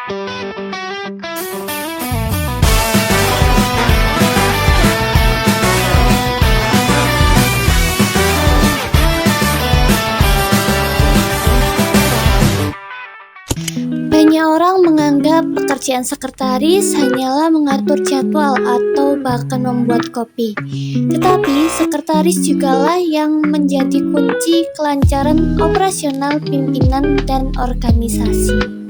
Banyak orang menganggap pekerjaan sekretaris hanyalah mengatur jadwal atau bahkan membuat kopi. Tetapi sekretaris jugalah yang menjadi kunci kelancaran operasional pimpinan dan organisasi.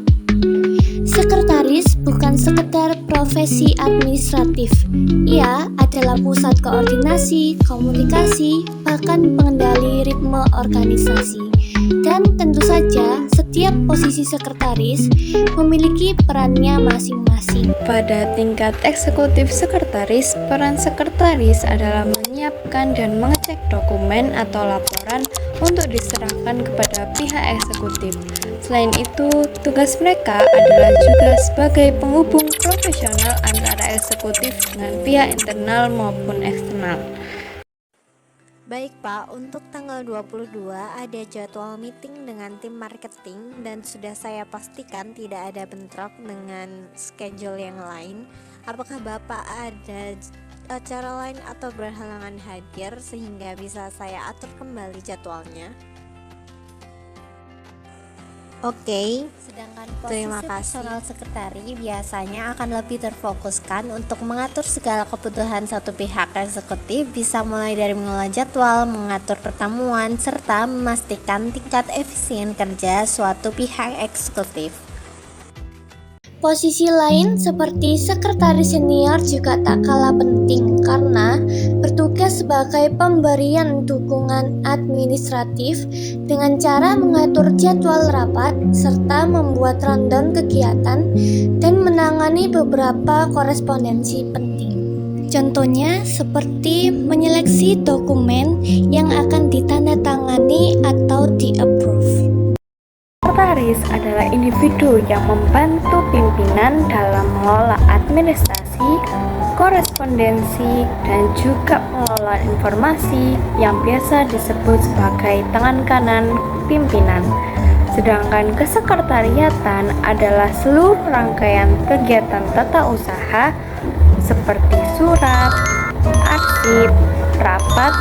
Sekretaris bukan sekedar profesi administratif. Ia adalah pusat koordinasi, komunikasi, bahkan pengendali ritme organisasi. Dan tentu saja, setiap posisi sekretaris memiliki perannya masing-masing. Pada tingkat eksekutif sekretaris, peran sekretaris adalah menyiapkan dan mengecek dokumen atau laporan untuk diserahkan kepada pihak eksekutif. Selain itu, tugas mereka adalah juga sebagai penghubung profesional antara eksekutif dengan pihak internal maupun eksternal. Baik Pak, untuk tanggal 22 ada jadwal meeting dengan tim marketing dan sudah saya pastikan tidak ada bentrok dengan schedule yang lain. Apakah Bapak ada acara lain atau berhalangan hadir sehingga bisa saya atur kembali jadwalnya? Oke, sedangkan Terima posisi kasih. personal sekretari biasanya akan lebih terfokuskan untuk mengatur segala kebutuhan satu pihak eksekutif, bisa mulai dari mengelola jadwal, mengatur pertemuan, serta memastikan tingkat efisien kerja suatu pihak eksekutif. Posisi lain seperti sekretaris senior juga tak kalah penting karena bertugas sebagai pemberian dukungan administratif dengan cara mengatur jadwal rapat serta membuat rundown kegiatan dan menangani beberapa korespondensi penting. Contohnya seperti menyeleksi dokumen yang akan ditandatangani atau di-approve. Sekretaris adalah individu yang membantu pimpinan dalam mengelola administrasi, korespondensi, dan juga pengelolaan informasi yang biasa disebut sebagai tangan kanan pimpinan. Sedangkan kesekretariatan adalah seluruh rangkaian kegiatan tata usaha seperti surat, arsip, rapat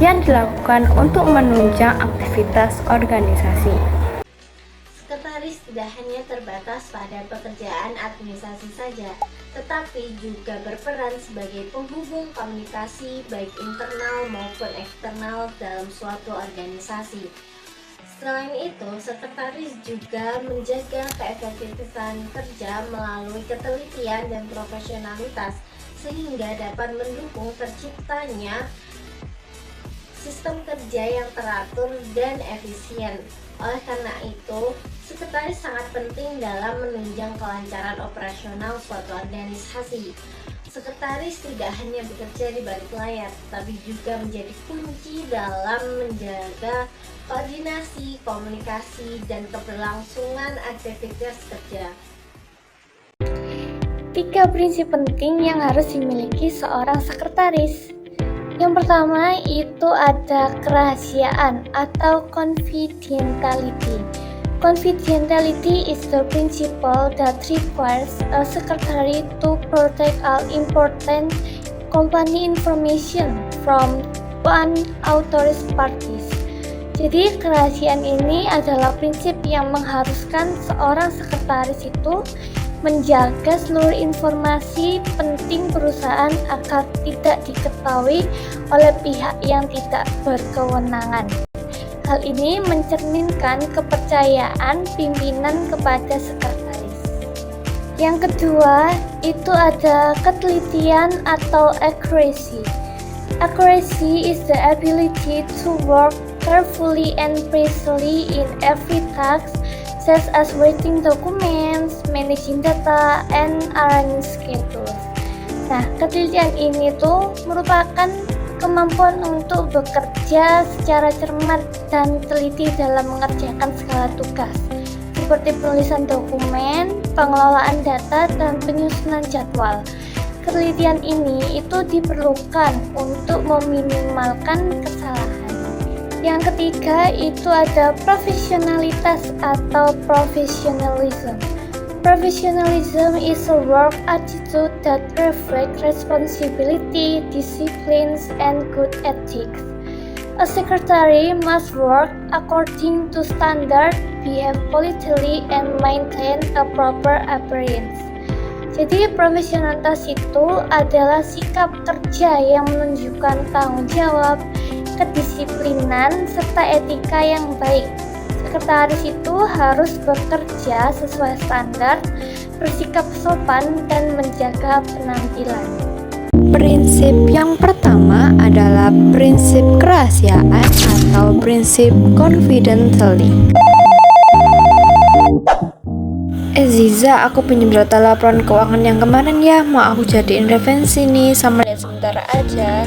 yang dilakukan untuk menunjang aktivitas organisasi. Sekretaris tidak hanya terbatas pada pekerjaan administrasi saja, tetapi juga berperan sebagai penghubung komunikasi baik internal maupun eksternal dalam suatu organisasi. Selain itu, sekretaris juga menjaga keefektifan kerja melalui ketelitian dan profesionalitas sehingga dapat mendukung terciptanya sistem kerja yang teratur dan efisien. Oleh karena itu, sekretaris sangat penting dalam menunjang kelancaran operasional suatu organisasi. Sekretaris tidak hanya bekerja di balik layar, tapi juga menjadi kunci dalam menjaga koordinasi, komunikasi, dan keberlangsungan aktivitas kerja. 3 prinsip penting yang harus dimiliki seorang sekretaris. Yang pertama itu ada kerahasiaan atau confidentiality. Confidentiality is the principle that requires a secretary to protect all important company information from unauthorized parties. Jadi kerahasiaan ini adalah prinsip yang mengharuskan seorang sekretaris itu menjaga seluruh informasi penting perusahaan agar tidak diketahui oleh pihak yang tidak berkewenangan. Hal ini mencerminkan kepercayaan pimpinan kepada sekretaris. Yang kedua, itu ada ketelitian atau accuracy. Accuracy is the ability to work carefully and precisely in every task, such as writing documents, managing data, and arranging schedules. Nah, ketelitian ini tuh merupakan kemampuan untuk bekerja secara cermat dan teliti dalam mengerjakan segala tugas, seperti penulisan dokumen, pengelolaan data, dan penyusunan jadwal. Ketelitian ini itu diperlukan untuk meminimalkan kesalahan. Yang ketiga itu ada profesionalitas atau professionalism. Professionalism is a work attitude that reflects responsibility, disciplines, and good ethics. A secretary must work according to standard, behave politely, and maintain a proper appearance. Jadi profesionalitas itu adalah sikap kerja yang menunjukkan tanggung jawab, kedisiplinan, serta etika yang baik. Sekretaris itu harus bekerja sesuai standar, bersikap sopan, dan menjaga penampilan. Prinsip yang pertama adalah prinsip kerahasiaan atau prinsip confidentiality. Ziza, aku pinjam data laporan keuangan yang kemarin ya. Mau aku jadiin referensi nih, sama lihat sebentar aja.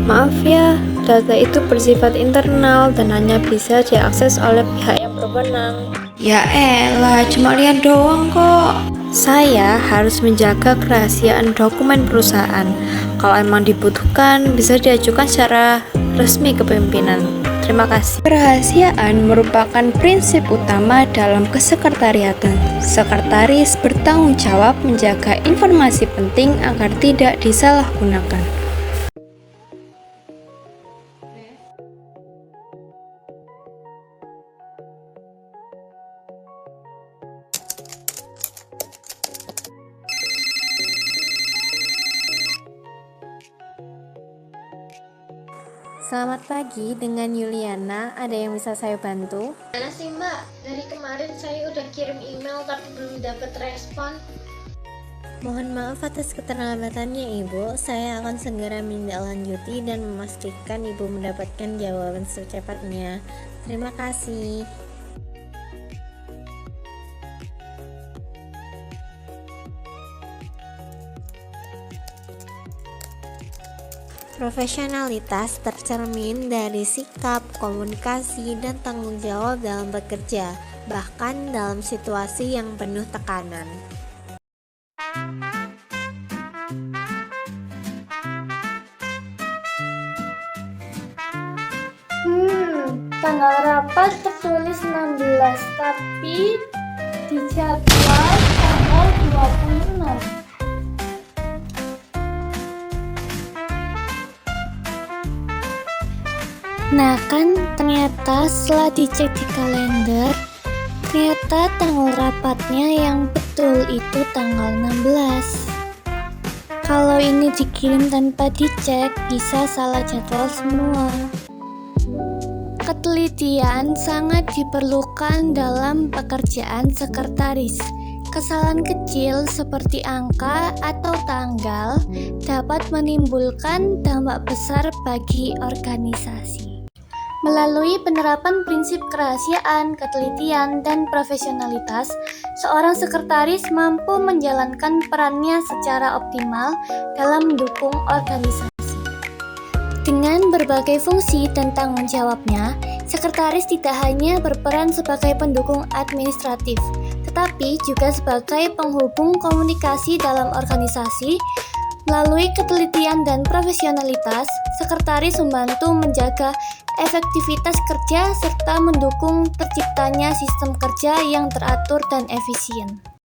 Maaf ya, data itu bersifat internal dan hanya bisa diakses oleh pihak yang berwenang. Ya elah, cuma lihat doang kok. Saya harus menjaga kerahasiaan dokumen perusahaan. Kalau emang dibutuhkan, bisa diajukan secara resmi ke pimpinan. Terima kasih. Kerahasiaan merupakan prinsip utama dalam kesekretariatan. Sekretaris bertanggung jawab menjaga informasi penting agar tidak disalahgunakan. Selamat pagi, dengan Yuliana. Ada yang bisa saya bantu? Mana sih Mbak? Dari kemarin saya udah kirim email tapi belum dapat respon. Mohon maaf atas keterlambatannya Ibu. Saya akan segera menindaklanjuti dan memastikan Ibu mendapatkan jawaban secepatnya. Terima kasih. Profesionalitas tercermin dari sikap, komunikasi, dan tanggung jawab dalam bekerja, bahkan dalam situasi yang penuh tekanan. Tanggal rapat tertulis 16, tapi di jadwal tanggal 26. Nah kan ternyata setelah dicek di kalender, ternyata tanggal rapatnya yang betul itu tanggal 16. Kalau ini dikirim tanpa dicek, bisa salah jadwal semua. Ketelitian sangat diperlukan dalam pekerjaan sekretaris. Kesalahan kecil seperti angka atau tanggal dapat menimbulkan dampak besar bagi organisasi. Melalui penerapan prinsip kerahasiaan, ketelitian, dan profesionalitas, seorang sekretaris mampu menjalankan perannya secara optimal dalam mendukung organisasi. Dengan berbagai fungsi dan tanggung jawabnya, sekretaris tidak hanya berperan sebagai pendukung administratif, tetapi juga sebagai penghubung komunikasi dalam organisasi. Melalui ketelitian dan profesionalitas, sekretaris membantu menjaga efektivitas kerja serta mendukung terciptanya sistem kerja yang teratur dan efisien.